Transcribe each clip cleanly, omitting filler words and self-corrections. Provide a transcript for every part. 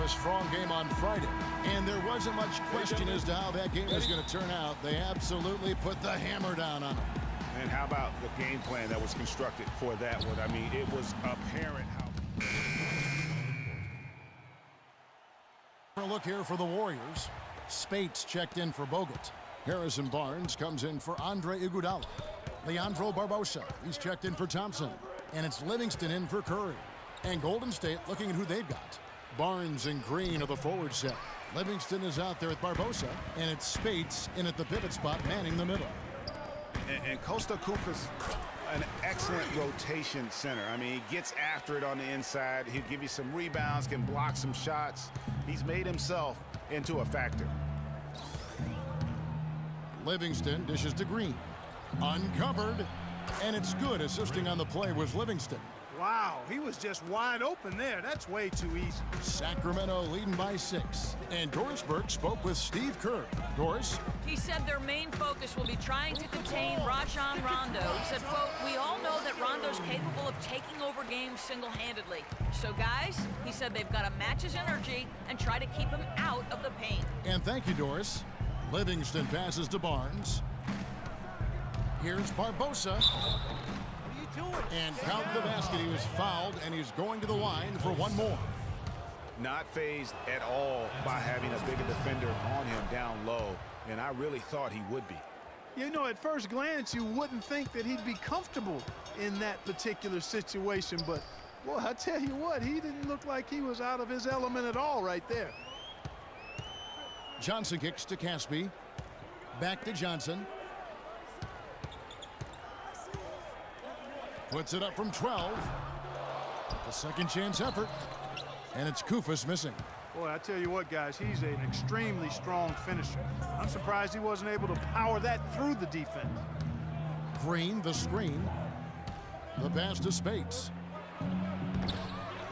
a strong game on Friday, and there wasn't much question as to how that game was going to turn out. They absolutely put the hammer down on them. And how about the game plan that was constructed for that one? I mean, it was apparent how... A look here for the Warriors. Spates checked in for Bogut. Harrison Barnes comes in for Andre Iguodala. Leandro Barbosa, he's checked in for Thompson. And it's Livingston in for Curry. And Golden State looking at who they've got. Barnes and Green are the forward set. Livingston is out there with Barbosa, and it's Spates in at the pivot spot, manning the middle. And Kosta Koufos, an excellent rotation center. I mean, he gets after it on the inside. He'll give you some rebounds, can block some shots. He's made himself into a factor. Livingston dishes to Green. Uncovered, and it's good. Assisting on the play was Livingston. Wow, he was just wide open there. That's way too easy. Sacramento leading by 6. And Doris Burke spoke with Steve Kerr. Doris? He said their main focus will be trying to contain Rajon Rondo. He said, quote, "We all know that Rondo's capable of taking over games single-handedly. So, guys," he said, "they've got to match his energy and try to keep him out of the paint." And thank you, Doris. Livingston passes to Barnes. Here's Barbosa. And count the basket. He was fouled, and he's going to the line for one more. Not fazed at all by having a bigger defender on him down low, and I really thought he would be. You know, at first glance, you wouldn't think that he'd be comfortable in that particular situation, but, boy, I tell you what, he didn't look like he was out of his element at all right there. Johnson kicks to Caspi. Back to Johnson. Puts it up from 12. A second chance effort. And it's Koufos missing. Boy, I tell you what, guys, he's an extremely strong finisher. I'm surprised he wasn't able to power that through the defense. Green, the screen. The pass to Spates.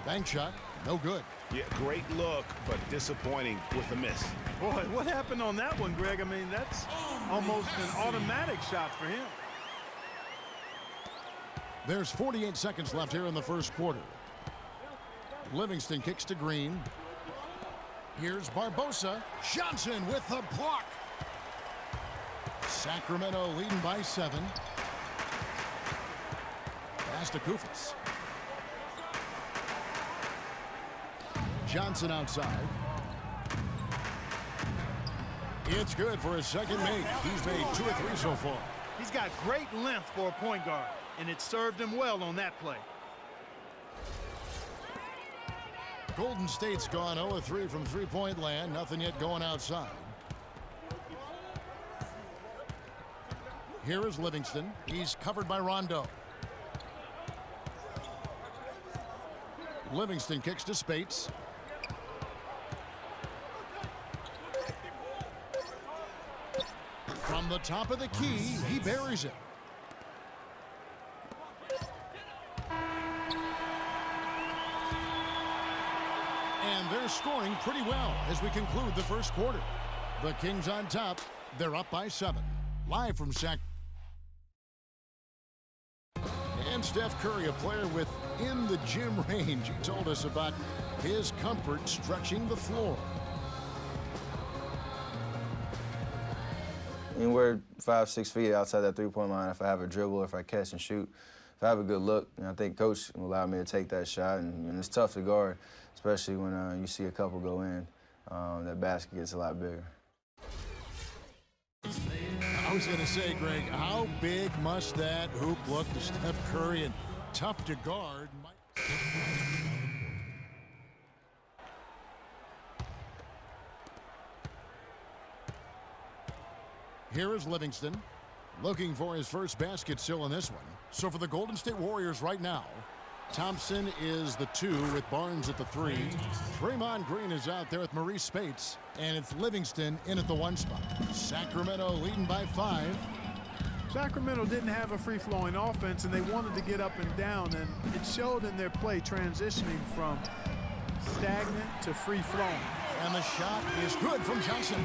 Bank shot, no good. Yeah, great look, but disappointing with the miss. Boy, what happened on that one, Greg? I mean, that's almost an automatic shot for him. There's 48 seconds left here in the first quarter. Livingston kicks to Green. Here's Barbosa. Johnson with the block. Sacramento leading by 7. Pass to Koufos. Johnson outside. It's good for his second make. He's made 2 or 3 so far. He's got great length for a point guard, and it served him well on that play. Golden State's gone 0-3 from three-point land. Nothing yet going outside. Here is Livingston. He's covered by Rondo. Livingston kicks to Spates. From the top of the key, he buries it. And they're scoring pretty well as we conclude the first quarter. The Kings on top. They're up by 7. Live from Sac. And Steph Curry, a player within the gym range. He told us about his comfort stretching the floor. Anywhere 5-6 feet outside that three-point line, if I have a dribble, if I catch and shoot, if I have a good look, I think Coach will allow me to take that shot, and it's tough to guard, especially when you see a couple go in. That basket gets a lot bigger. I was going to say, Greg, how big must that hoop look to Steph Curry, and tough to guard? Here is Livingston, looking for his first basket still in this one. So for the Golden State Warriors right now, Thompson is the 2 with Barnes at the 3. Draymond Green is out there with Maurice Spates, and it's Livingston in at the 1 spot. Sacramento leading by 5. Sacramento didn't have a free-flowing offense, and they wanted to get up and down, and it showed in their play transitioning from stagnant to free-flowing. And the shot is good from Johnson.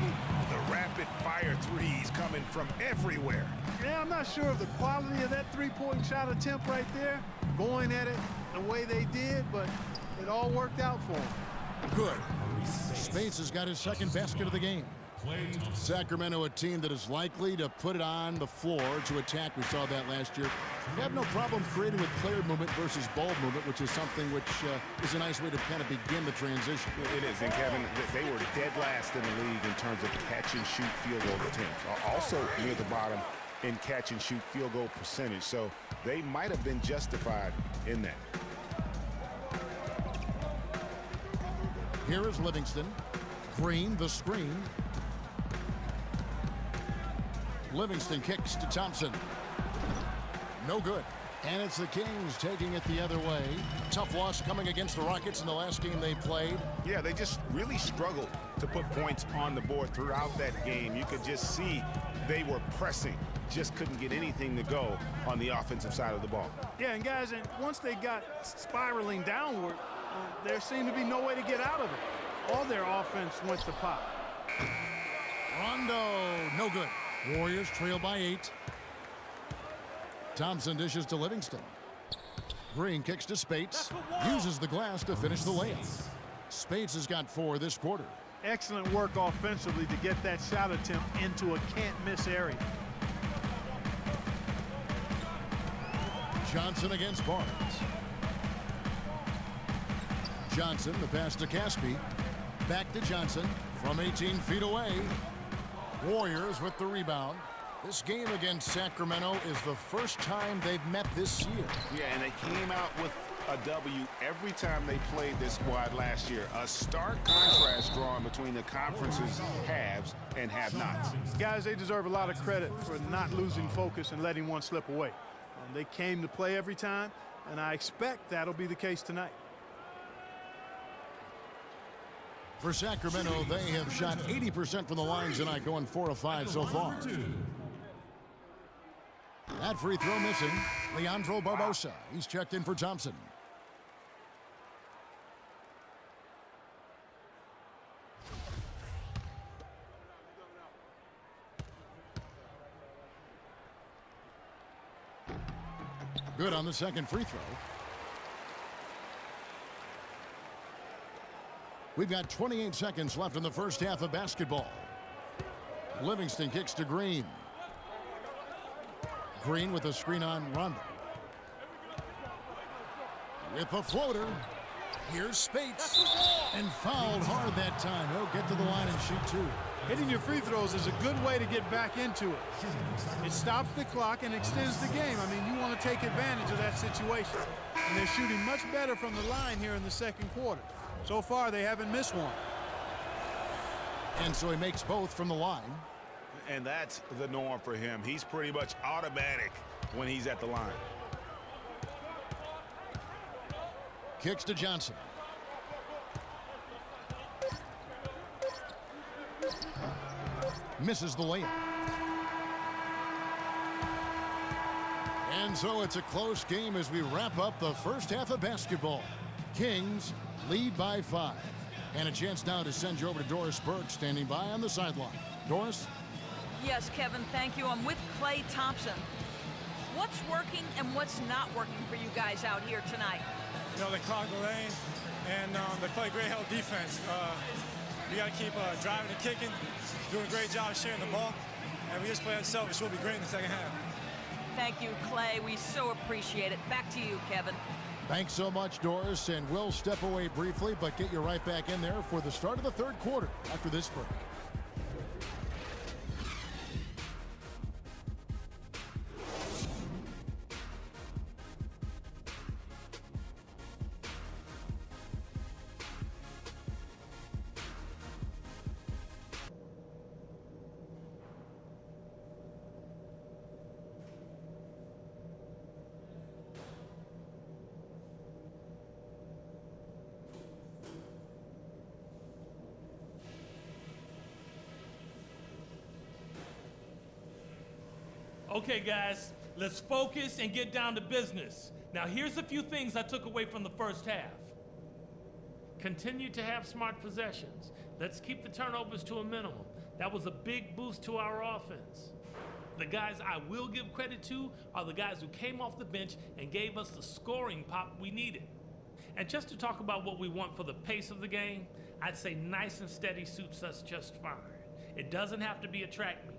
The rapid-fire threes coming from everywhere. Yeah, I'm not sure of the quality of that three-point shot attempt right there, going at it the way they did, but it all worked out for them. Good. Spates has got his second basket of the game. Sacramento, a team that is likely to put it on the floor to attack. We saw that last year. They have no problem creating with player movement versus ball movement, which is something which is a nice way to kind of begin the transition. It is, and Kevin, they were dead last in the league in terms of catch and shoot field goal attempts. Also near the bottom in catch and shoot field goal percentage. So they might have been justified in that. Here is Livingston. Green, the screen. Livingston kicks to Thompson. No good. And it's the Kings taking it the other way. Tough loss coming against the Rockets in the last game they played. Yeah, they just really struggled to put points on the board throughout that game. You could just see they were pressing, just couldn't get anything to go on the offensive side of the ball. Yeah, and guys, and once they got spiraling downward, there seemed to be no way to get out of it. All their offense went to pot. Rondo, no good. Warriors trail by 8. Thompson dishes to Livingston. Green kicks to Spates. Uses the glass to finish the layup. Spates has got 4 this quarter. Excellent work offensively to get that shot attempt into a can't-miss area. Johnson against Barnes. Johnson, the pass to Caspi. Back to Johnson from 18 feet away. Warriors with the rebound. This game against Sacramento is the first time they've met this year. Yeah, and they came out with a W every time they played this squad last year. A stark contrast drawn between the conference's haves and have-nots. Guys, they deserve a lot of credit for not losing focus and letting one slip away. They came to play every time, and I expect that'll be the case tonight. For Sacramento, they have shot 80% from the line tonight, going 4 of 5 so far. That free throw missing. Leandro Barbosa. He's checked in for Thompson. Good on the second free throw. We've got 28 seconds left in the first half of basketball. Livingston kicks to Green. Green with a screen on Rondo. With a floater. Here's Spates. And fouled hard that time. He'll get to the line and shoot 2. Hitting your free throws is a good way to get back into it. It stops the clock and extends the game. I mean, you want to take advantage of that situation. And they're shooting much better from the line here in the second quarter. So far, they haven't missed one. And so he makes both from the line. And that's the norm for him. He's pretty much automatic when he's at the line. Kicks to Johnson. Misses the layup. And so it's a close game as we wrap up the first half of basketball. Kings lead by 5. And a chance now to send you over to Doris Burke, standing by on the sideline. Doris? Yes, Kevin, thank you. I'm with Klay Thompson. What's working and what's not working for you guys out here tonight? You know, they clog the lane, and they play great help defense. We got to keep driving and kicking, doing a great job of sharing the ball, and we just play unselfish. We'll be great in the second half. Thank you, Klay. We so appreciate it. Back to you, Kevin. Thanks so much, Doris, and we'll step away briefly, but get you right back in there for the start of the third quarter after this break. Okay, guys, let's focus and get down to business. Now, here's a few things I took away from the first half. Continue to have smart possessions. Let's keep the turnovers to a minimum. That was a big boost to our offense. The guys I will give credit to are the guys who came off the bench and gave us the scoring pop we needed. And just to talk about what we want for the pace of the game, I'd say nice and steady suits us just fine. It doesn't have to be a track meet.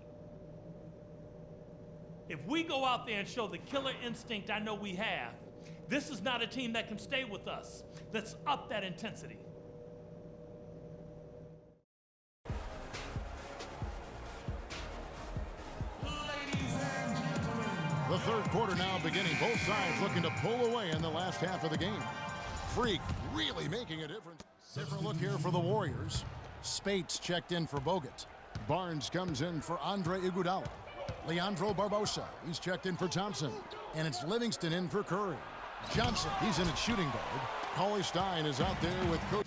If we go out there and show the killer instinct I know we have, this is not a team that can stay with us. Let's up that intensity. The third quarter now beginning. Both sides looking to pull away in the last half of the game. Freak really making a difference. Different look here for the Warriors. Spates checked in for Bogut. Barnes comes in for Andre Iguodala. Leandro Barbosa, he's checked in for Thompson. And it's Livingston in for Curry. Johnson, he's in at shooting guard. Cauley Stein is out there with Coach.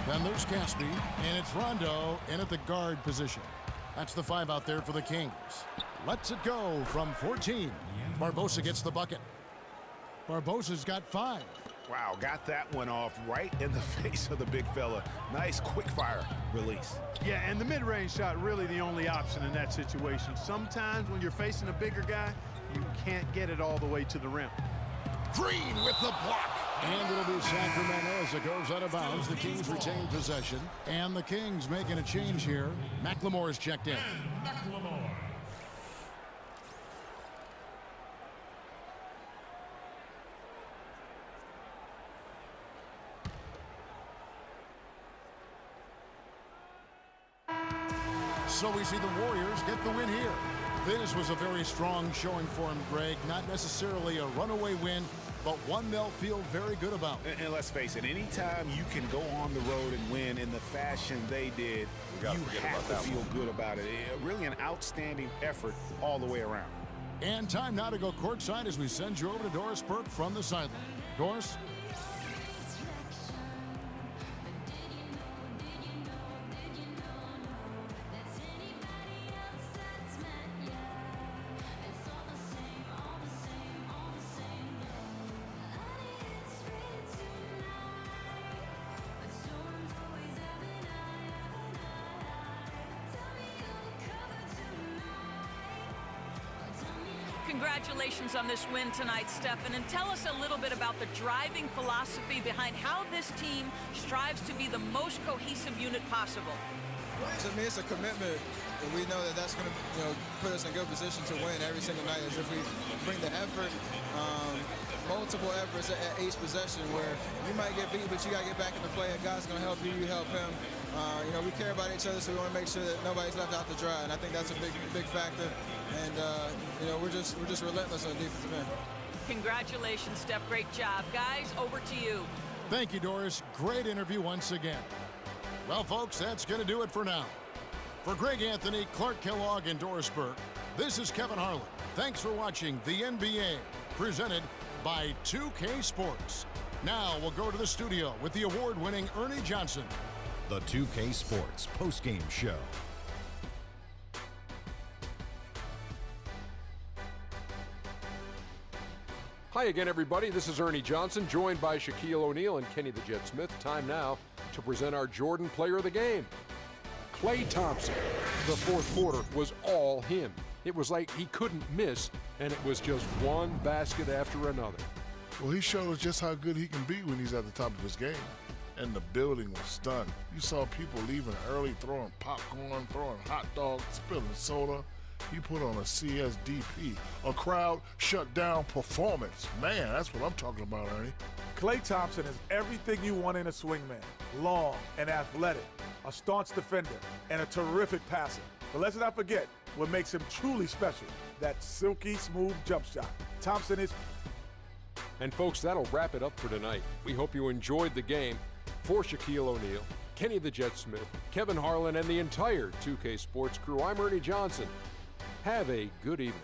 Then there's Caspi, and it's Rondo in at the guard position. That's the 5 out there for the Kings. Lets it go from 14. Barbosa gets the bucket. Barbosa's got 5. Wow, got that one off right in the face of the big fella. Nice quick fire release. Yeah, and the mid-range shot really the only option in that situation. Sometimes when you're facing a bigger guy, you can't get it all the way to the rim. Green with the block. And it'll be Sacramento as it goes out of bounds. The Kings retain possession. And the Kings making a change here. McLemore is checked in. McLemore. So we see the Warriors get the win here. This was a very strong showing for him, Greg. Not necessarily a runaway win, but one they'll feel very good about. And let's face it, anytime you can go on the road and win in the fashion they did, you have to feel good about it. Really an outstanding effort all the way around. And time now to go courtside as we send you over to Doris Burke from the sideline. Doris? Congratulations on this win tonight, Stephen, and tell us a little bit about the driving philosophy behind how this team strives to be the most cohesive unit possible. To me, it's a commitment, and we know that that's going to, put us in a good position to win every single night. As if we bring the effort, multiple efforts at each possession, where you might get beat, but you got to get back into play, and God's going to help you. You help him. We care about each other, so we want to make sure that nobody's left out to dry, and I think that's a big factor. And we're just relentless on the defensive end. Congratulations, Steph. Great job, guys. Over to you. Thank you, Doris. Great interview once again. Well, folks, that's going to do it for now. For Greg Anthony, Clark Kellogg, and Doris Burke, this is Kevin Harlan. Thanks for watching the NBA, presented by 2K Sports. Now we'll go to the studio with the award-winning Ernie Johnson. The 2K Sports postgame show. Hi again, everybody. This is Ernie Johnson, joined by Shaquille O'Neal and Kenny the Jet Smith. Time now to present our Jordan Player of the Game, Klay Thompson. The fourth quarter was all him. It was like he couldn't miss, and it was just one basket after another. Well, he showed us just how good he can be when he's at the top of his game. And the building was stunned. You saw people leaving early, throwing popcorn, throwing hot dogs, spilling soda. He put on a CSDP, a crowd shut down performance. Man, that's what I'm talking about, Ernie. Klay Thompson is everything you want in a swingman. Long and athletic, a staunch defender, and a terrific passer. But let's not forget what makes him truly special, that silky smooth jump shot. Thompson is... And folks, that'll wrap it up for tonight. We hope you enjoyed the game. For Shaquille O'Neal, Kenny the Jet Smith, Kevin Harlan, and the entire 2K Sports crew, I'm Ernie Johnson. Have a good evening.